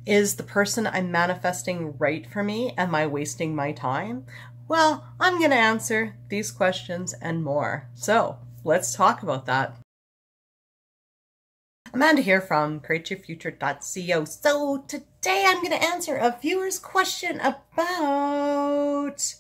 Is the person I'm manifesting right for me? Am I wasting my time? Well, I'm going to answer these questions and more. So let's talk about that. Amanda here from createyourfuture.co. So today I'm going to answer a viewer's question about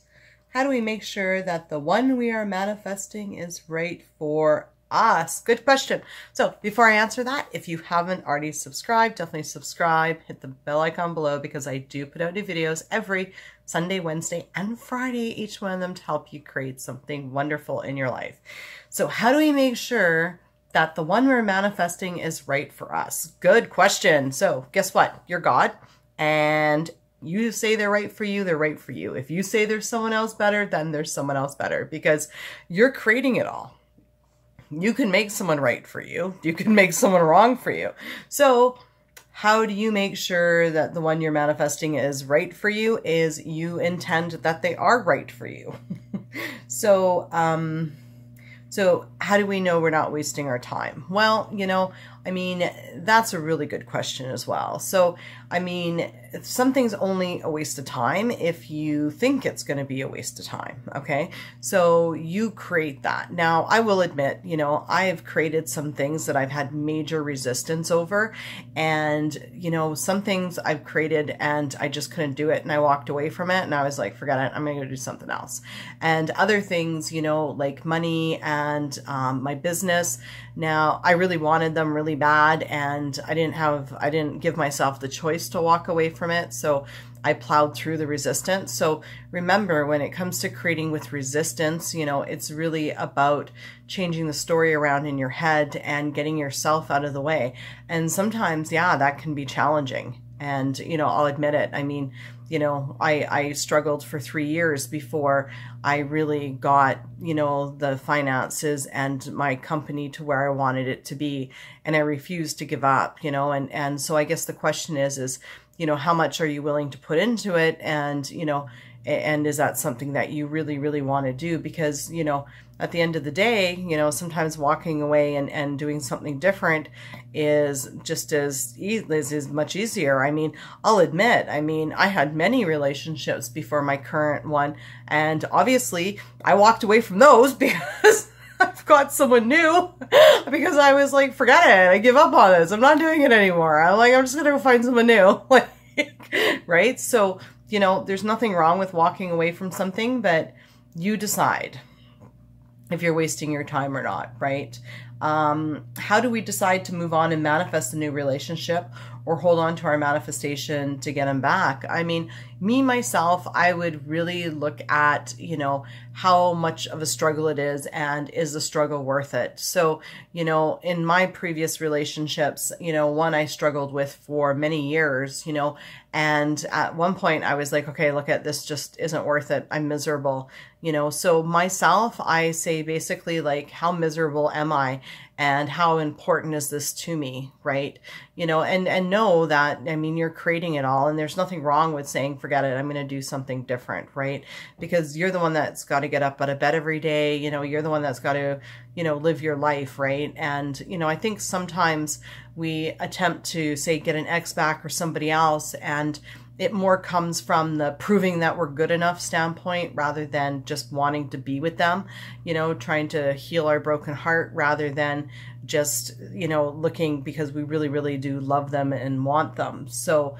how do we make sure that the one we are manifesting is right for us? Good question. So before I answer that, if you haven't already subscribed, definitely subscribe, hit the bell icon below because I do put out new videos every Sunday, Wednesday, and Friday, each one of them to help you create something wonderful in your life. So how do we make sure that the one we're manifesting is right for us? Good question. So guess what? You're God, and you say they're right for you, they're right for you. If you say there's someone else better, then there's someone else better because you're creating it all. You can make someone right for you. You can make someone wrong for you. So how do you make sure that the one you're manifesting is right for you? Is you intend that they are right for you. So how do we know we're not wasting our time? Well, that's a really good question as well. So, something's only a waste of time if you think it's going to be a waste of time. Okay. So you create that. Now, I will admit, I've created some things that I've had major resistance over, and, some things I've created and I just couldn't do it. And I walked away from it and I was like, forget it. I'm going to go do something else. And other things, like money and my business. Now, I really wanted them really bad, and I didn't give myself the choice to walk away from it. So I plowed through the resistance. So remember, when it comes to creating with resistance, it's really about changing the story around in your head and getting yourself out of the way. And sometimes, yeah, that can be challenging. And, I'll admit it. I struggled for 3 years before I really got, the finances and my company to where I wanted it to be. And I refused to give up, and so I guess the question is, how much are you willing to put into it? And, and is that something that you really, really want to do? Because, at the end of the day, sometimes walking away and doing something different is just as much easier. I'll admit, I had many relationships before my current one, and obviously I walked away from those because I've got someone new, because I was like, forget it. I give up on this. I'm not doing it anymore. I'm just going to go find someone new. Right? So, there's nothing wrong with walking away from something, but you decide if you're wasting your time or not, right? How do we decide to move on and manifest a new relationship or hold on to our manifestation to get them back? Me, myself, I would really look at, how much of a struggle it is, and is the struggle worth it? So, in my previous relationships, one I struggled with for many years, and at one point I was like, okay, look at this, just isn't worth it. I'm miserable, so myself, I say basically like, how miserable am I? And how important is this to me, right? And know that, you're creating it all, and there's nothing wrong with saying, forget it, I'm going to do something different, right? Because you're the one that's got to get up out of bed every day, you're the one that's got to, live your life, right? And, I think sometimes we attempt to, say, get an ex back or somebody else, and it more comes from the proving that we're good enough standpoint rather than just wanting to be with them, trying to heal our broken heart rather than just, looking because we really, really do love them and want them. So,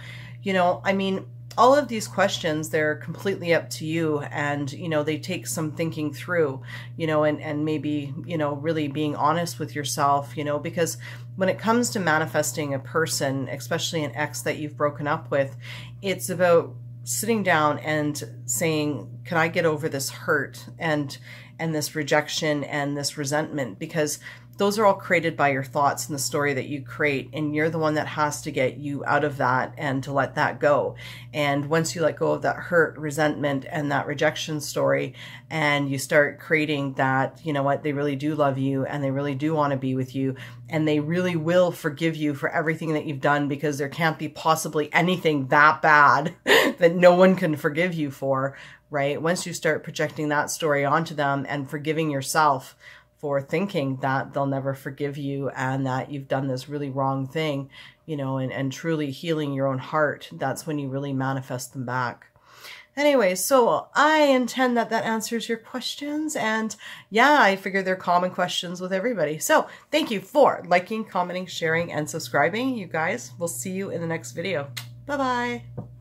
all of these questions, they're completely up to you, and, they take some thinking through, and maybe, really being honest with yourself, because when it comes to manifesting a person, especially an ex that you've broken up with, it's about sitting down and saying, can I get over this hurt and this rejection and this resentment? Because those are all created by your thoughts and the story that you create, and you're the one that has to get you out of that and to let that go. And once you let go of that hurt, resentment, and that rejection story, and you start creating that, they really do love you, and they really do want to be with you, and they really will forgive you for everything that you've done, because there can't be possibly anything that bad that no one can forgive you for, right? Once you start projecting that story onto them and forgiving yourself for thinking that they'll never forgive you and that you've done this really wrong thing, you know, and truly healing your own heart, that's when you really manifest them back. Anyway, so I intend that that answers your questions. And yeah, I figure they're common questions with everybody. So thank you for liking, commenting, sharing, and subscribing. You guys, we'll see you in the next video. Bye-bye.